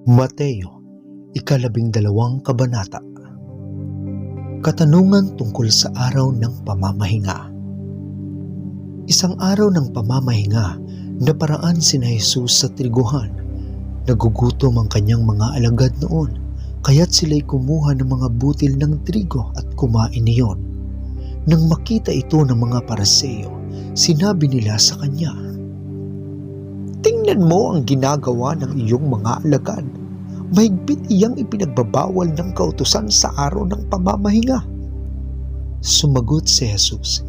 Mateo, ika-12 kabanata. Katanungan tungkol sa araw ng pamamahinga. Isang araw ng pamamahinga, naparaan sina Jesus sa triguhan. Nagugutom ang kanyang mga alagad noon, kaya't sila'y kumuha ng mga butil ng trigo at kumain niyon. Nang makita ito ng mga Pariseo, sinabi nila sa kanya, "Tingnan mo ang ginagawa ng iyong mga alagad. Mahigpit iyang ipinagbabawal ng kautusan sa araw ng pamamahinga." Sumagot si Jesus,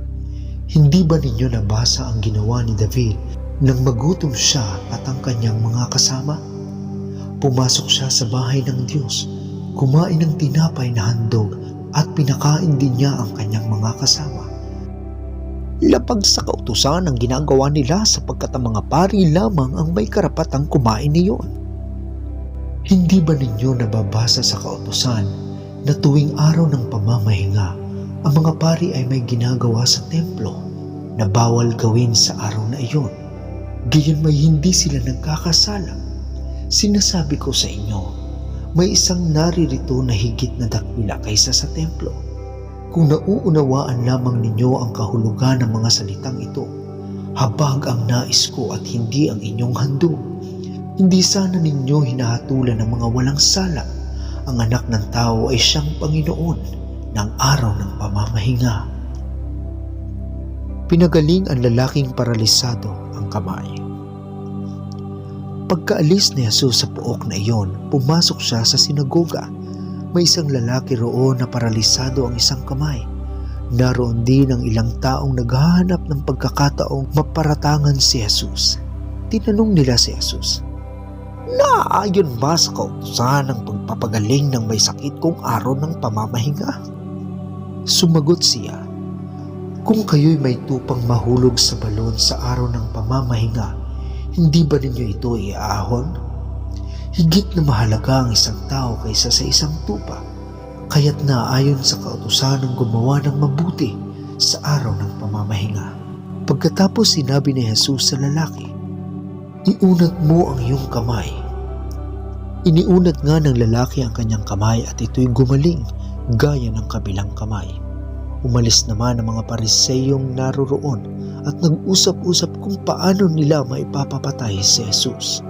"Hindi ba ninyo nabasa ang ginawa ni David nang magutom siya at ang kanyang mga kasama? Pumasok siya sa bahay ng Diyos, kumain ng tinapay na handog at pinakain din niya ang kanyang mga kasama. Lapag sa kautusan ang ginagawa nila sapagkat ang mga pari lamang ang may karapatang kumain niyon. Hindi ba ninyo nababasa sa kautusan na tuwing araw ng pamamahinga, ang mga pari ay may ginagawa sa templo na bawal gawin sa araw na iyon? Gayon may hindi sila nagkakasala. Sinasabi ko sa inyo, may isang naririto na higit na dakila kaysa sa templo. Kung nauunawaan lamang ninyo ang kahulugan ng mga salitang ito, habag ang nais ko at hindi ang inyong handog. Hindi sana ninyo hinahatulan ng mga walang sala. Ang anak ng tao ay siyang Panginoon ng araw ng pamamahinga." Pinagaling ang lalaking paralisado ang kamay. Pagkaalis ni Jesus sa pook na iyon, pumasok siya sa sinagoga. May isang lalaki roon na paralisado ang isang kamay. Naroon din ang ilang taong naghahanap ng pagkakataong maparatangan si Jesus. Tinanong nila si Jesus, "Naaayon ba sa kautusan ang pagpapagaling ng may sakit kung araw ng pamamahinga?" Sumagot siya, "Kung kayo'y may tupang mahulog sa balon sa araw ng pamamahinga, hindi ba ninyo ito iaahon? Higit na mahalaga ang isang tao kaysa sa isang tupa, kaya't naayon sa kautusan ng gumawa ng mabuti sa araw ng pamamahinga." Pagkatapos sinabi ni Jesus sa lalaki, "Iunat mo ang iyong kamay." Iniunat nga ng lalaki ang kanyang kamay at ito'y gumaling gaya ng kabilang kamay. Umalis naman ang mga Pariseyong naroroon at nag-usap-usap kung paano nila maipapapatay si Jesus.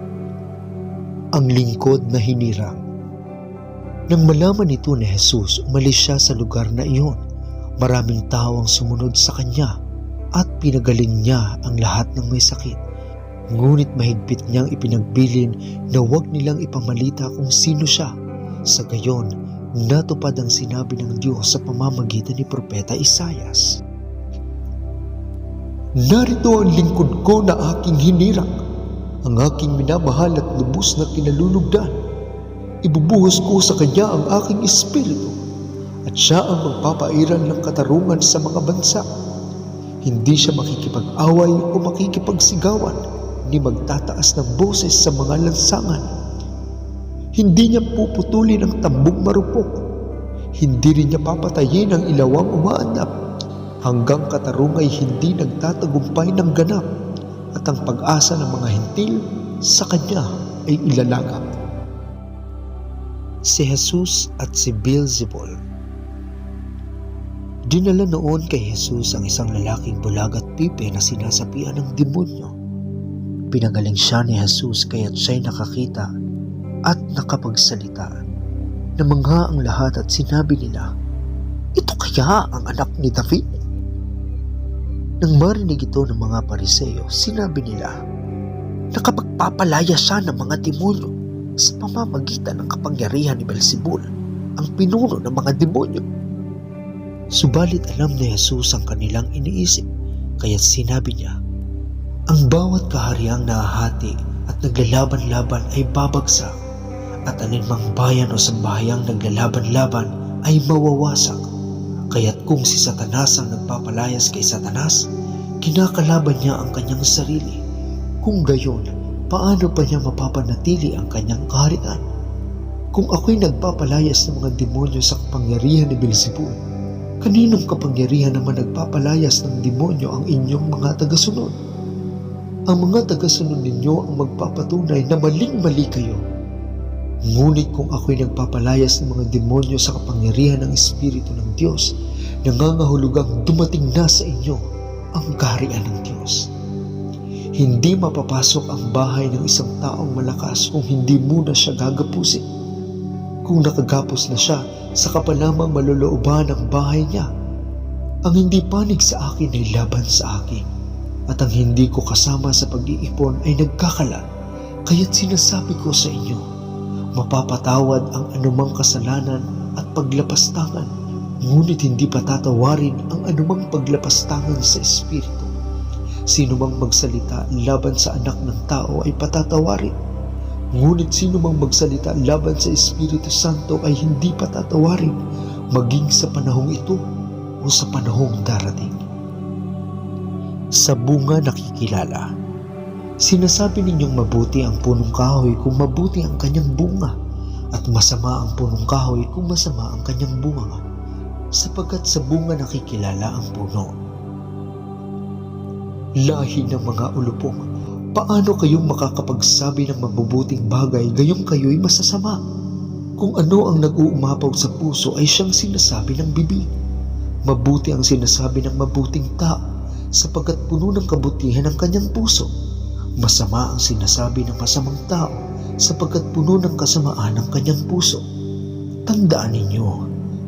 Ang lingkod na hinirang. Nang malaman ito ni Jesus, umalis siya sa lugar na iyon. Maraming tao ang sumunod sa kanya at pinagaling niya ang lahat ng may sakit. Ngunit mahigpit niyang ipinagbilin na huwag nilang ipamalita kung sino siya. Sa gayon, natupad ang sinabi ng Diyos sa pamamagitan ni Propeta Isaias. "Narito ang lingkod ko na aking hinirang, ang aking minamahal at lubos na kinalulugdan. Ibubuhos ko sa kanya ang aking espiritu, at siya ang magpapairal ng katarungan sa mga bansa. Hindi siya makikipag-away o makikipagsigawan, ni magtataas ng boses sa mga lansangan. Hindi niya puputulin ang tambong marupok. Hindi rin niya papatayin ang ilawang umaanap, hanggang katarungay hindi nagtatagumpay ng ganap, at ang pag-asa ng mga hintil sa kanya ay ilalagak." Si Jesus at si Beelzebul. Dinala noon kay Jesus ang isang lalaking bulag at pipe na sinasapian ng demonyo. Pinagaling siya ni Jesus kaya't siya'y nakakita at nakapagsalita. Namangha ang lahat at sinabi nila, "Ito kaya ang anak ni David?" Nang marinig ito ng mga Pariseo, sinabi nila, "Nakapagpapalaya siya ng mga demonyo sa pamamagitan ng kapangyarihan ni Beelzebul, ang pinuno ng mga demonyo." Subalit alam ni Jesus ang kanilang iniisip, kaya't sinabi niya, "Ang bawat kahariang nahahati at naglalaban-laban ay babagsak, at alinmang bayan o sambahayang naglalaban-laban ay mawawasak. Kaya't kung si Satanas ang nagpapalayas kay Satanas, kinakalaban niya ang kanyang sarili. Kung gayon, paano pa niya mapapanatili ang kanyang kaharian? Kung ako'y nagpapalayas ng mga demonyo sa kapangyarihan ni Beelzebul, kaninong kapangyarihan naman nagpapalayas ng demonyo ang inyong mga tagasunod? Ang mga tagasunod ninyo ang magpapatunay na maling-mali kayo. Ngunit kung ako'y nagpapalayas ng mga demonyo sa kapangyarihan ng Espiritu ng Diyos, nangangahulugang dumating na sa inyo ang kaharian ng Diyos. Hindi mapapasok ang bahay ng isang taong malakas kung hindi muna siya gagapusin. Kung nakagapos na siya, saka pa lamang malulooban ang bahay niya. Ang hindi panig sa akin ay laban sa akin, at ang hindi ko kasama sa pag-iipon ay nagkakalat. Kaya't sinasabi ko sa inyo, mapapatawad ang anumang kasalanan at paglapastangan, ngunit hindi patatawarin ang anumang paglapastangan sa Espiritu. Sino mang magsalita laban sa anak ng tao ay patatawarin, ngunit sino mang magsalita laban sa Espiritu Santo ay hindi patatawarin, maging sa panahong ito o sa panahong darating. Sa bunga nakikilala. Sinasabi ninyong mabuti ang punong kahoy kung mabuti ang kanyang bunga, at masama ang punong kahoy kung masama ang kanyang bunga, sapagkat sa bunga nakikilala ang puno. Lahi ng mga ulupong, paano kayong makakapagsabi ng mabubuting bagay gayong kayo'y masasama? Kung ano ang nag-uumapaw sa puso ay siyang sinasabi ng bibig. Mabuti ang sinasabi ng mabuting tao, sapagkat puno ng kabutihan ang kanyang puso. Masama ang sinasabi ng masamang tao, sapagkat puno ng kasamaan ang kanyang puso. Tandaan ninyo,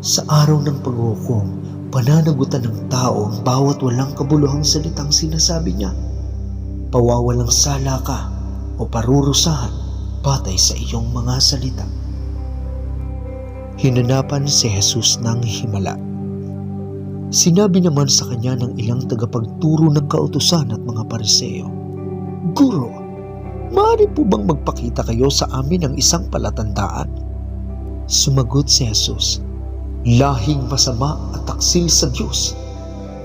sa araw ng paghuhukom, pananagutan ng tao ang bawat walang kabuluhang salitang sinasabi niya. Pawawalang sala ka o parurusahan batay sa iyong mga salita. Hinanapan si Jesus ng himala. Sinabi naman sa kanya ng ilang tagapagturo ng kautusan at mga Pariseo, Guro, maaari po bang magpakita kayo sa amin ng isang palatandaan? Sumagot si Jesus, lahing masama at taksil sa Diyos.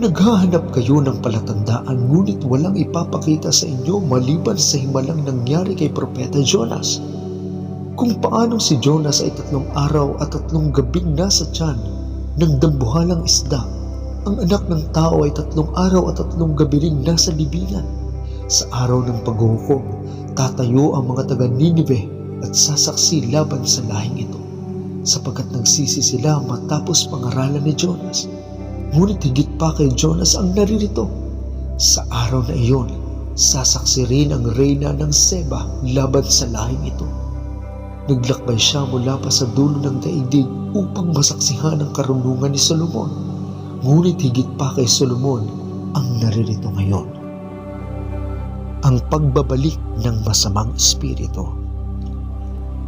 Naghahanap kayo ng palatandaan, ngunit walang ipapakita sa inyo maliban sa himalang nangyari kay Propeta Jonas. Kung paanong si Jonas ay 3 araw at 3 gabing nasa tiyan ng dambuhalang isda, ang anak ng tao ay 3 araw at 3 gabi ring nasa libingan. Sa araw ng paghuhukom, tatayo ang mga taga-Ninive at sasaksi laban sa lahing ito, sapagkat nagsisi sila matapos pangaralan ni Jonas. Ngunit higit pa kay Jonas ang naririto. Sa araw na iyon, sasaksi rin ang reyna ng Seba laban sa lahing ito. Naglakbay siya mula pa sa dulo ng daigdig upang masaksihan ang karunungan ni Solomon. Ngunit higit pa kay Solomon ang naririto ngayon. Ang pagbabalik ng masamang espiritu.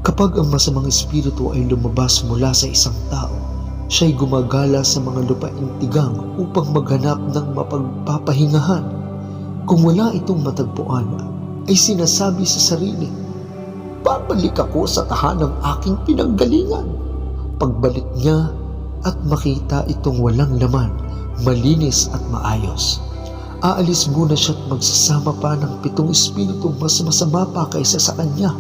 Kapag ang masamang espiritu ay lumabas mula sa isang tao, siya'y gumagala sa mga lupaing tigang upang maghanap ng mapagpapahingahan. Kung wala itong matagpuan, ay sinasabi sa sarili, babalik ako sa tahanang aking pinanggalingan. Pagbalik niya at makita itong walang laman, malinis at maayos, aalis muna siya at magsasama pa ng 7 espiritong mas masama pa kaysa sa kanya,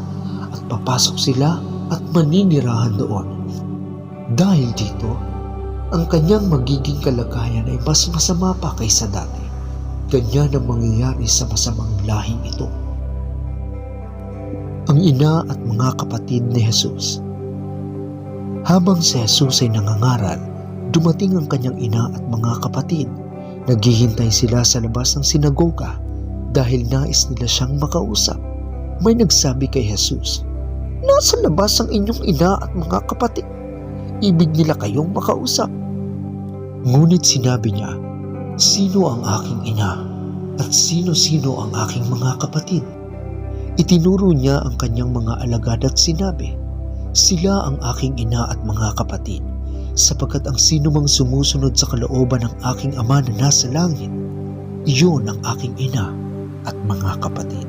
at papasok sila at maninirahan doon. Dahil dito, ang kanyang magiging kalagayan ay mas masama pa kaysa dati. Ganyan ang mangyayari sa masamang lahing ito. Ang ina at mga kapatid ni Jesus. Habang si Jesus ay nangangaral, dumating ang kanyang ina at mga kapatid. Naghihintay sila sa labas ng sinagoga dahil nais nila siyang makausap. May nagsabi kay Jesus, nasa labas ang inyong ina at mga kapatid. Ibig nila kayong makausap. Ngunit sinabi niya, sino ang aking ina at sino-sino ang aking mga kapatid? Itinuro niya ang kanyang mga alagad at sinabi, sila ang aking ina at mga kapatid, sapagkat ang sino mang sumusunod sa kalooban ng aking Ama na nasa langit, iyon ang aking ina at mga kapatid.